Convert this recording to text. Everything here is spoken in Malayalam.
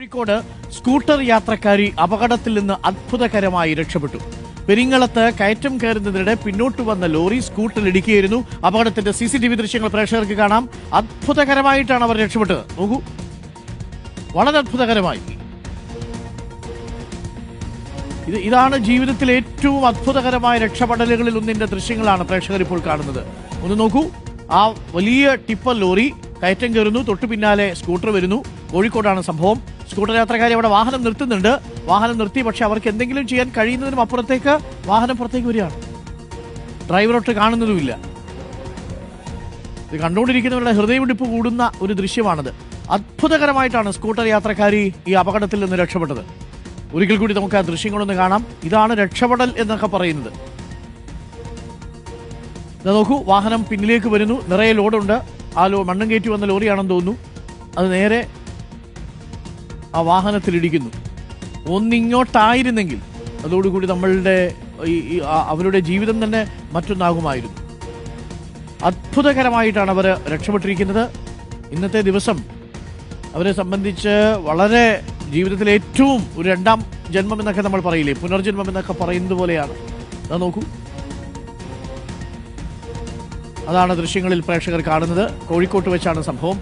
കോഴിക്കോട് സ്കൂട്ടർ യാത്രക്കാരി അപകടത്തിൽ നിന്ന് അത്ഭുതകരമായി രക്ഷപ്പെട്ടു. പെരിങ്ങളത്ത് കയറ്റം കയറുന്നതിനിടെ പിന്നോട്ട് വന്ന ലോറി സ്കൂട്ടറിൽ ഇടിക്കുകയായിരുന്നു. അപകടത്തിന്റെ CCTV ദൃശ്യങ്ങൾ പ്രേക്ഷകർക്ക് കാണാം. അത്ഭുതകരമായിട്ടാണ് അവർ രക്ഷപ്പെട്ടത്. നോക്കൂ, വളരെ അത്ഭുതകരമായി. ഇതാണ് ജീവിതത്തിലെ ഏറ്റവും അത്ഭുതകരമായ രക്ഷപ്പെടലുകളിൽ ഒന്നിന്റെ ദൃശ്യങ്ങളാണ് പ്രേക്ഷകർ ഇപ്പോൾ കാണുന്നത്. ഒന്ന് നോക്കൂ, ആ വലിയ ടിപ്പർ ലോറി കയറ്റം കയറുന്നു, തൊട്ടു പിന്നാലെ സ്കൂട്ടർ വരുന്നു. കോഴിക്കോടാണ് സംഭവം. സ്കൂട്ടർ യാത്രക്കാരി അവിടെ വാഹനം നിർത്തുന്നുണ്ട്. വാഹനം നിർത്തി, പക്ഷെ അവർക്ക് എന്തെങ്കിലും ചെയ്യാൻ കഴിയുന്നതിനും അപ്പുറത്തേക്ക് വാഹനം പുറത്തേക്ക് വരികയാണ്. ഡ്രൈവറൊട്ട് കാണുന്നതുമില്ല. ഇത് കണ്ടുകൊണ്ടിരിക്കുന്നവരുടെ ഹൃദയമിടിപ്പ് കൂടുന്ന ഒരു ദൃശ്യമാണത്. അത്ഭുതകരമായിട്ടാണ് സ്കൂട്ടർ യാത്രക്കാരി ഈ അപകടത്തിൽ നിന്ന് രക്ഷപ്പെട്ടത്. ഒരിക്കൽ കൂടി നമുക്ക് ആ ദൃശ്യങ്ങളൊന്ന് കാണാം. ഇതാണ് രക്ഷപ്പെടൽ എന്നൊക്കെ പറയുന്നത്. നോക്കൂ, വാഹനം പിന്നിലേക്ക് വരുന്നു, നിറയെ ലോഡുണ്ട്. ആ മണ്ണും കയറ്റി വന്ന ലോറിയാണെന്ന് തോന്നുന്നു. അത് നേരെ ആ വാഹനത്തിലിടിക്കുന്നു. ഒന്നിങ്ങോട്ടായിരുന്നെങ്കിൽ അതോടുകൂടി നമ്മളുടെ അവരുടെ ജീവിതം തന്നെ മറ്റൊന്നാകുമായിരുന്നു. അത്ഭുതകരമായിട്ടാണ് അവർ രക്ഷപ്പെട്ടിരിക്കുന്നത്. ഇന്നത്തെ ദിവസം അവരെ സംബന്ധിച്ച് വളരെ ജീവിതത്തിലെ ഏറ്റവും ഒരു രണ്ടാം ജന്മം എന്നൊക്കെ നമ്മൾ പറയില്ലേ, പുനർജന്മം എന്നൊക്കെ പറയുന്നത് പോലെയാണ്. അത് നോക്കൂ, അതാണ് ദൃശ്യങ്ങളിൽ പ്രേക്ഷകർ കാണുന്നത്. കോഴിക്കോട്ട് വെച്ചാണ് സംഭവം.